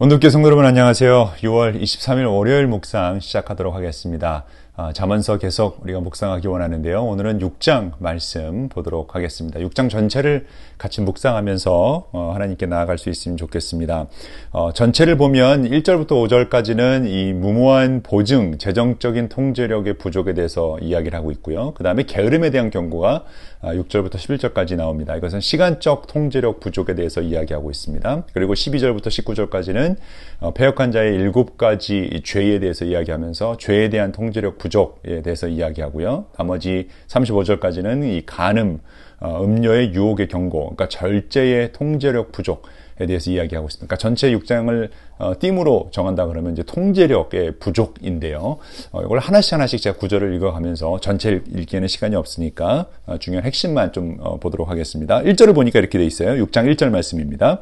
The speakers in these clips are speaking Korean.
온누께 성도 여러분 안녕하세요. 6월 23일 월요일 묵상 시작하도록 하겠습니다. 잠언서 계속 우리가 묵상하기 원하는데요. 오늘은 6장 말씀 보도록 하겠습니다. 6장 전체를 같이 묵상하면서 하나님께 나아갈 수 있으면 좋겠습니다. 전체를 보면 1절부터 5절까지는 이 무모한 보증, 재정적인 통제력의 부족에 대해서 이야기를 하고 있고요. 그 다음에 게으름에 대한 경고가 6절부터 11절까지 나옵니다. 이것은 시간적 통제력 부족에 대해서 이야기하고 있습니다. 그리고 12절부터 19절까지는 패역한 자의 7가지 죄에 대해서 이야기하면서 죄에 대한 통제력 부족에 대해서 이야기하고요. 나머지 35절까지는 이 간음, 음료의 유혹의 경고, 그러니까 절제의 통제력 부족에 대해서 이야기하고 있습니다. 그러니까 전체 6장을 띠으로 정한다 그러면 이제 통제력의 부족인데요. 이걸 하나씩 제가 구절을 읽어가면서 전체를 읽기에는 시간이 없으니까 중요한 핵심만 좀 보도록 하겠습니다. 1절을 보니까 이렇게 돼 있어요. 6장 1절 말씀입니다.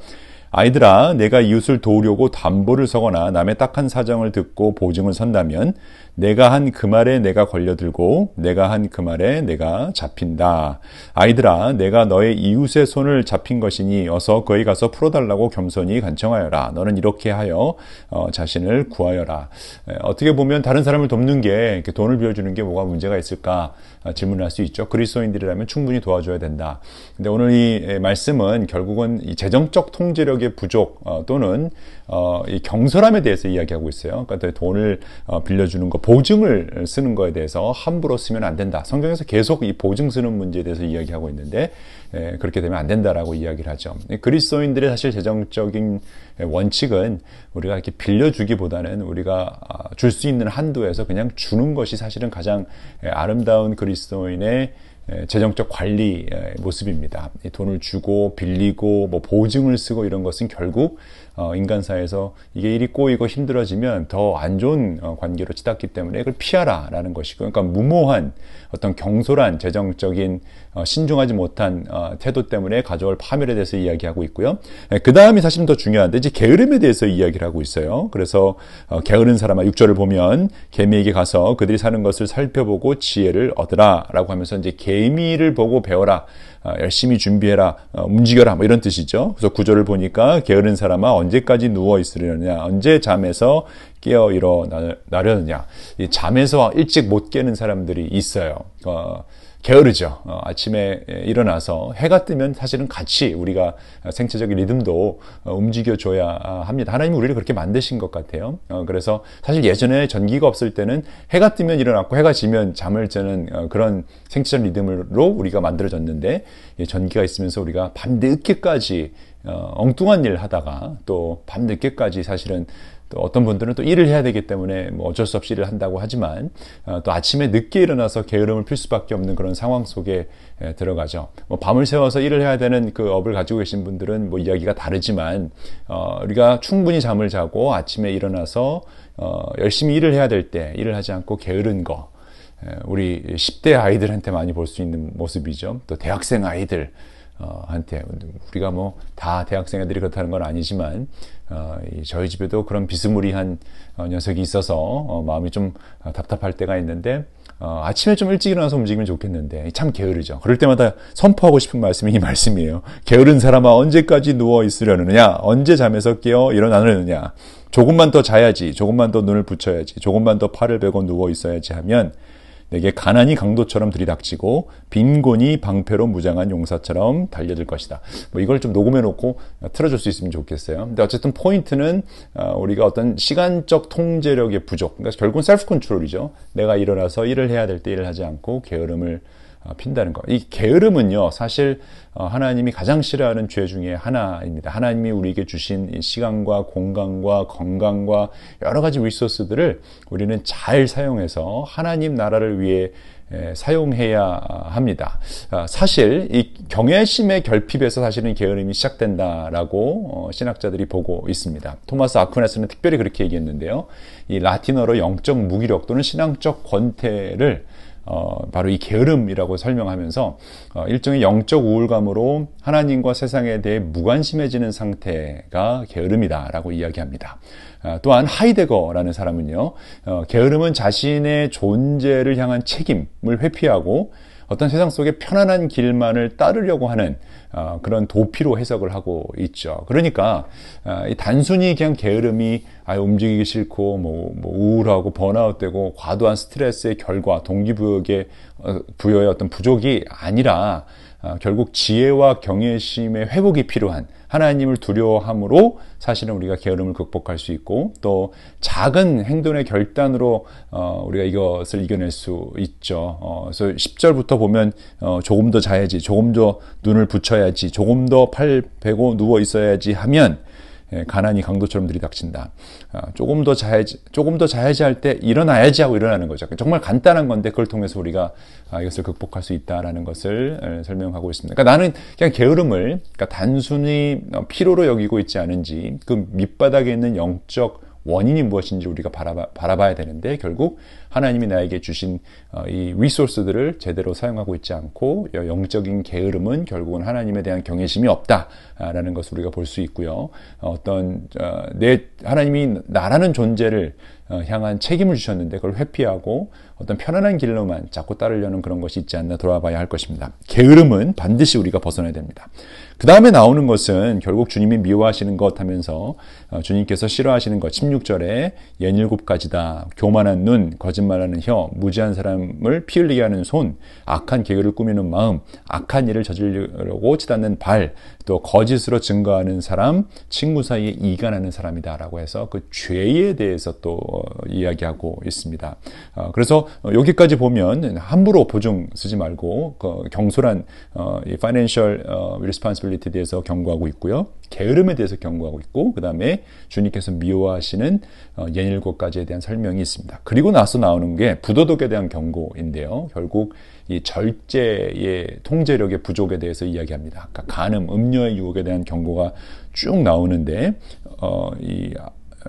아이들아, 내가 이웃을 도우려고 담보를 서거나 남의 딱한 사정을 듣고 보증을 선다면 내가 한 그 말에 내가 걸려들고 내가 한 그 말에 내가 잡힌다. 아이들아, 내가 너의 이웃의 손을 잡힌 것이니 어서 거기 가서 풀어달라고 겸손히 간청하여라. 너는 이렇게 하여 자신을 구하여라. 어떻게 보면 다른 사람을 돕는 게 이렇게 돈을 빌려주는 게 뭐가 문제가 있을까 질문을 할 수 있죠. 그리스도인들이라면 충분히 도와줘야 된다. 근데 오늘 이 말씀은 결국은 이 재정적 통제력의 부족 또는 이 경솔함에 대해서 이야기하고 있어요. 그러니까 돈을 빌려주는 거, 보증을 쓰는 거에 대해서 함부로 쓰면 안 된다. 성경에서 계속 이 보증 쓰는 문제에 대해서 이야기하고 있는데 그렇게 되면 안 된다라고 이야기를 하죠. 그리스도인들의 사실 재정적인 원칙은 우리가 이렇게 빌려주기보다는 우리가 줄 수 있는 한도에서 그냥 주는 것이 사실은 가장 아름다운 그리스도인의 재정적 관리 모습입니다. 돈을 주고 빌리고 뭐 보증을 쓰고 이런 것은 결국 인간사에서 이게 일이 꼬이고 힘들어지면 더 안 좋은 관계로 치닫기 때문에 그걸 피하라라는 것이고, 그러니까 무모한 어떤 경솔한 재정적인 신중하지 못한 태도 때문에 가져올 파멸에 대해서 이야기하고 있고요. 그 다음이 사실 더 중요한데 이제 게으름에 대해서 이야기를 하고 있어요. 그래서 게으른 사람아 6절을 보면 개미에게 가서 그들이 사는 것을 살펴보고 지혜를 얻으라라고 하면서 이제 개미를 보고 배워라. 열심히 준비해라, 움직여라, 뭐 이런 뜻이죠. 그래서 9절을 보니까 게으른 사람아 언제까지 누워 있으려느냐, 언제 잠에서 깨어 일어나려느냐. 이 잠에서 일찍 못 깨는 사람들이 있어요. 게으르죠. 아침에 일어나서 해가 뜨면 사실은 같이 우리가 생체적인 리듬도 움직여줘야 합니다. 하나님이 우리를 그렇게 만드신 것 같아요. 그래서 사실 예전에 전기가 없을 때는 해가 뜨면 일어났고 해가 지면 잠을 자는 그런 생체적 리듬으로 우리가 만들어졌는데, 전기가 있으면서 우리가 밤늦게까지 엉뚱한 일 하다가 또 밤늦게까지 사실은 또 어떤 분들은 또 일을 해야 되기 때문에 뭐 어쩔 수 없이 일을 한다고 하지만 또 아침에 늦게 일어나서 게으름을 필 수밖에 없는 그런 상황 속에 들어가죠. 뭐 밤을 새워서 일을 해야 되는 그 업을 가지고 계신 분들은 뭐 이야기가 다르지만 우리가 충분히 잠을 자고 아침에 일어나서 열심히 일을 해야 될 때 일을 하지 않고 게으른 거, 우리 10대 아이들한테 많이 볼 수 있는 모습이죠. 또 대학생 아이들 한테, 우리가 뭐 다 대학생 애들이 그렇다는 건 아니지만 저희 집에도 그런 비스무리한 녀석이 있어서 마음이 좀 답답할 때가 있는데 아침에 좀 일찍 일어나서 움직이면 좋겠는데 참 게으르죠. 그럴 때마다 선포하고 싶은 말씀이 이 말씀이에요. 게으른 사람아 언제까지 누워 있으려느냐, 언제 잠에서 깨어 일어나느냐, 조금만 더 자야지, 조금만 더 눈을 붙여야지, 조금만 더 팔을 베고 누워 있어야지 하면 내게 가난이 강도처럼 들이닥치고 빈곤이 방패로 무장한 용사처럼 달려들 것이다. 뭐 이걸 좀 녹음해 놓고 틀어줄 수 있으면 좋겠어요. 근데 어쨌든 포인트는 우리가 어떤 시간적 통제력의 부족, 그러니까 결국은 셀프 컨트롤이죠. 내가 일어나서 일을 해야 될 때 일을 하지 않고 게으름을 핀다는 거. 이 게으름은요, 사실 하나님이 가장 싫어하는 죄 중에 하나입니다. 하나님이 우리에게 주신 시간과 공간과 건강과 여러 가지 리소스들을 우리는 잘 사용해서 하나님 나라를 위해 사용해야 합니다. 사실 이 경외심의 결핍에서 사실은 게으름이 시작된다라고 신학자들이 보고 있습니다. 토마스 아퀴나스는 특별히 그렇게 얘기했는데요. 이 라틴어로 영적 무기력 또는 신앙적 권태를 바로 이 게으름이라고 설명하면서 일종의 영적 우울감으로 하나님과 세상에 대해 무관심해지는 상태가 게으름이다라고 이야기합니다. 또한 하이데거라는 사람은요, 게으름은 자신의 존재를 향한 책임을 회피하고 어떤 세상 속의 편안한 길만을 따르려고 하는 그런 도피로 해석을 하고 있죠. 그러니까 단순히 그냥 게으름이 움직이기 싫고 뭐 우울하고 번아웃되고 과도한 스트레스의 결과, 동기부여의 어떤 부족이 아니라 결국 지혜와 경외심의 회복이 필요한, 하나님을 두려워함으로 사실은 우리가 게으름을 극복할 수 있고, 또 작은 행동의 결단으로 우리가 이것을 이겨낼 수 있죠. 그래서 10절부터 보면 조금 더 자야지, 조금 더 눈을 붙여야지, 조금 더 팔 베고 누워 있어야지 하면 가난이 강도처럼 들이닥친다. 조금 더 자야지 할 때 일어나야지 하고 일어나는 거죠. 정말 간단한 건데 그걸 통해서 우리가 이것을 극복할 수 있다라는 것을 설명하고 있습니다. 그러니까 나는 그냥 게으름을 그러니까 단순히 피로로 여기고 있지 않은지, 그 밑바닥에 있는 영적 원인이 무엇인지 우리가 바라봐야 되는데, 결국 하나님이 나에게 주신 이 리소스들을 제대로 사용하고 있지 않고 영적인 게으름은 결국은 하나님에 대한 경외심이 없다라는 것을 우리가 볼 수 있고요. 하나님이 나라는 존재를 향한 책임을 주셨는데 그걸 회피하고 어떤 편안한 길로만 자꾸 따르려는 그런 것이 있지 않나 돌아봐야 할 것입니다. 게으름은 반드시 우리가 벗어나야 됩니다. 그 다음에 나오는 것은 결국 주님이 미워하시는 것 하면서 주님께서 싫어하시는 것, 16절에 67가지다. 교만한 눈, 거짓말하는 혀, 무지한 사람을 피 흘리게 하는 손, 악한 계획을 꾸미는 마음, 악한 일을 저지르려고 치닫는 발, 또 거짓으로 증거하는 사람, 친구 사이에 이간하는 사람이다라고 해서 그 죄에 대해서 또 이야기하고 있습니다. 그래서 여기까지 보면 함부로 보증 쓰지 말고 경솔한 이 financial responsibility에 대해서 경고하고 있고요. 게으름에 대해서 경고하고 있고, 그 다음에 주님께서 미워하시는 67가지에 대한 설명이 있습니다. 그리고 나서 나오는 게 부도덕에 대한 경고인데요. 결국 이 절제의 통제력의 부족에 대해서 이야기합니다. 그러니까 간음, 음료의 유혹에 대한 경고가 쭉 나오는데,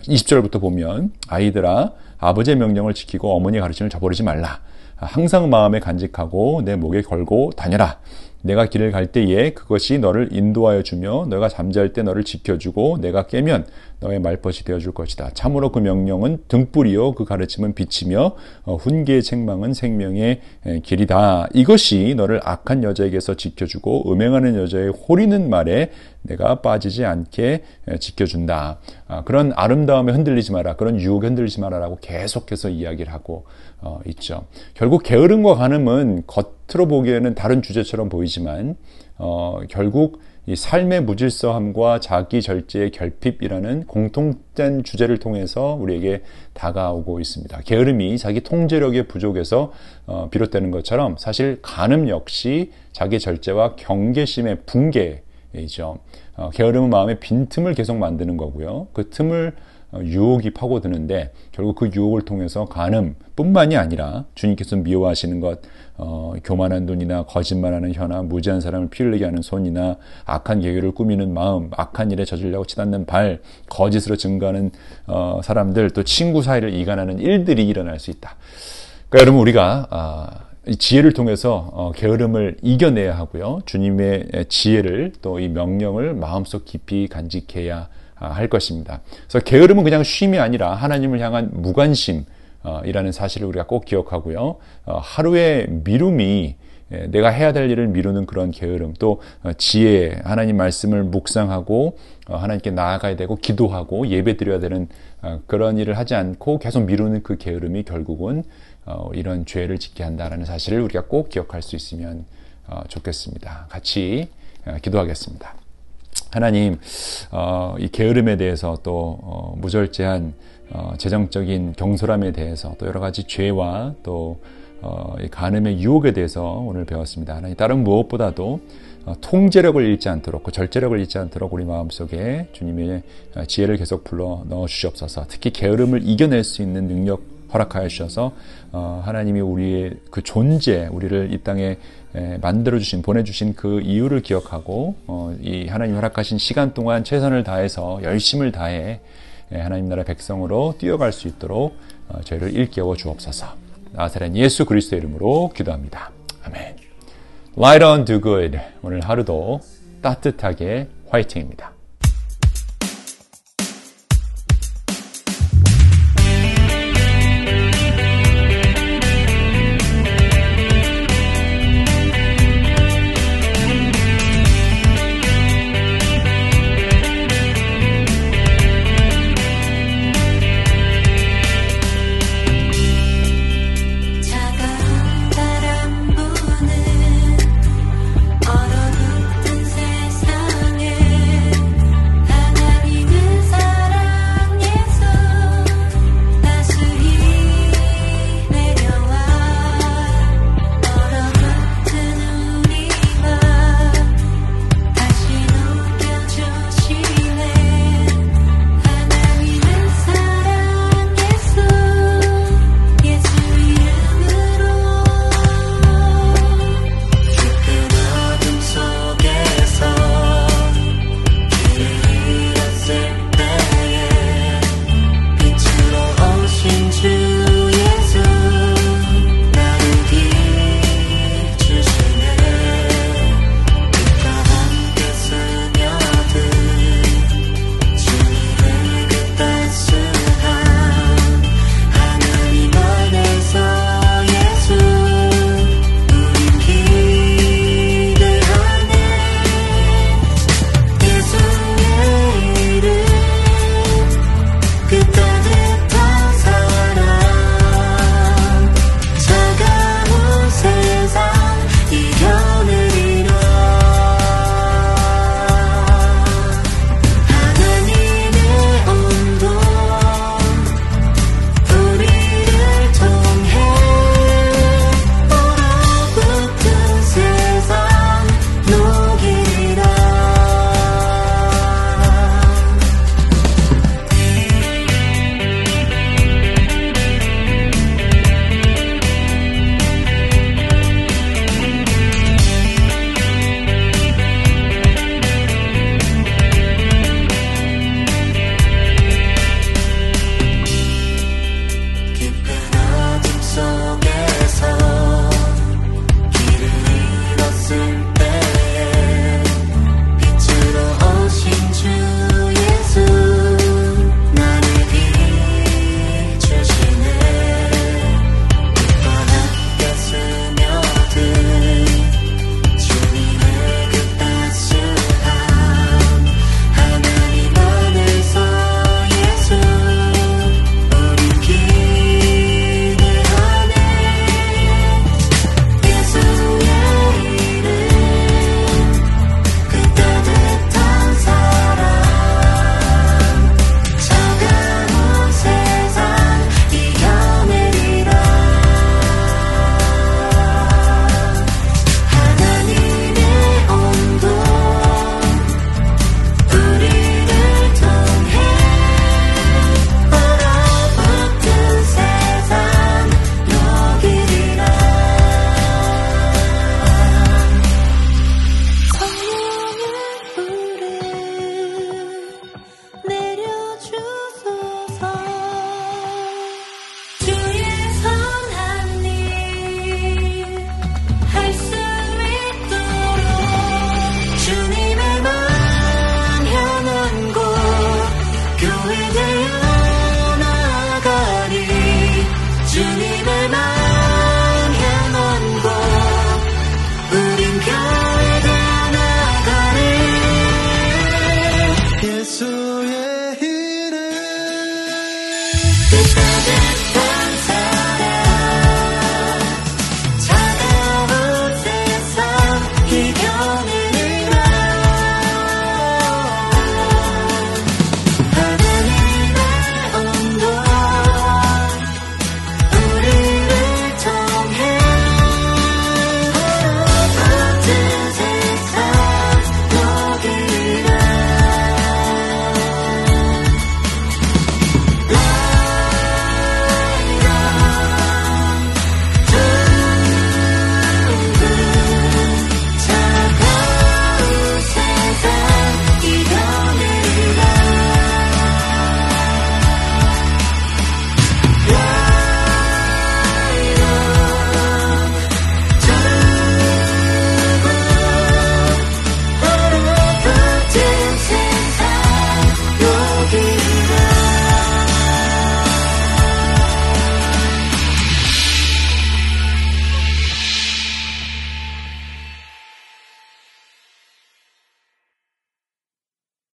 20절부터 보면 아이들아, 아버지의 명령을 지키고 어머니의 가르침을 저버리지 말라. 항상 마음에 간직하고 내 목에 걸고 다녀라. 내가 길을 갈 때에 그것이 너를 인도하여 주며 너가 잠잘 때 너를 지켜주고 내가 깨면 너의 말벗이 되어줄 것이다. 참으로 그 명령은 등불이요 그 가르침은 빛이며 훈계의 책망은 생명의 길이다. 이것이 너를 악한 여자에게서 지켜주고 음행하는 여자의 호리는 말에 내가 빠지지 않게 지켜준다. 그런 아름다움에 흔들리지 마라. 그런 유혹에 흔들리지 마라라고 계속해서 이야기를 하고 있죠. 결국 게으름과 간음은 겉으로 보기에는 다른 주제처럼 보이지만 결국 이 삶의 무질서함과 자기 절제의 결핍이라는 공통된 주제를 통해서 우리에게 다가오고 있습니다. 게으름이 자기 통제력의 부족에서 비롯되는 것처럼 사실 간음 역시 자기 절제와 경계심의 붕괴이죠. 게으름은 마음의 빈틈을 계속 만드는 거고요. 그 틈을 유혹이 파고드는데 결국 그 유혹을 통해서 간음뿐만이 아니라 주님께서 미워하시는 것, 교만한 눈이나 거짓말하는 혀나 무지한 사람을 피 흘리게 하는 손이나 악한 계획을 꾸미는 마음, 악한 일에 저지르려고 치닫는 발, 거짓으로 증거하는 사람들, 또 친구 사이를 이간하는 일들이 일어날 수 있다. 그러니까 여러분, 우리가 이 지혜를 통해서 게으름을 이겨내야 하고요. 주님의 지혜를 또 이 명령을 마음속 깊이 간직해야 할 것입니다. 그래서 게으름은 그냥 쉼이 아니라 하나님을 향한 무관심이라는 사실을 우리가 꼭 기억하고요. 하루의 미룸이 내가 해야 될 일을 미루는 그런 게으름, 또 지혜, 하나님 말씀을 묵상하고 하나님께 나아가야 되고 기도하고 예배 드려야 되는 그런 일을 하지 않고 계속 미루는 그 게으름이 결국은 이런 죄를 짓게 한다는 사실을 우리가 꼭 기억할 수 있으면 좋겠습니다. 같이 기도하겠습니다. 하나님, 이 게으름에 대해서 또 무절제한 재정적인 경솔함에 대해서 또 여러 가지 죄와 또 이 간음의 유혹에 대해서 오늘 배웠습니다. 하나님, 다른 무엇보다도 통제력을 잃지 않도록, 그 절제력을 잃지 않도록 우리 마음속에 주님의 지혜를 계속 불러 넣어 주시옵소서. 특히 게으름을 이겨낼 수 있는 능력 허락하여 주셔서 하나님이 우리의 그 존재, 우리를 이 땅에 만들어주신, 보내주신 그 이유를 기억하고 이 하나님 허락하신 시간 동안 최선을 다해서 열심을 다해 하나님 나라 백성으로 뛰어갈 수 있도록 저희를 일깨워 주옵소서. 나사렛 예수 그리스도의 이름으로 기도합니다. 아멘. Light on, do good. 오늘 하루도 따뜻하게 화이팅입니다.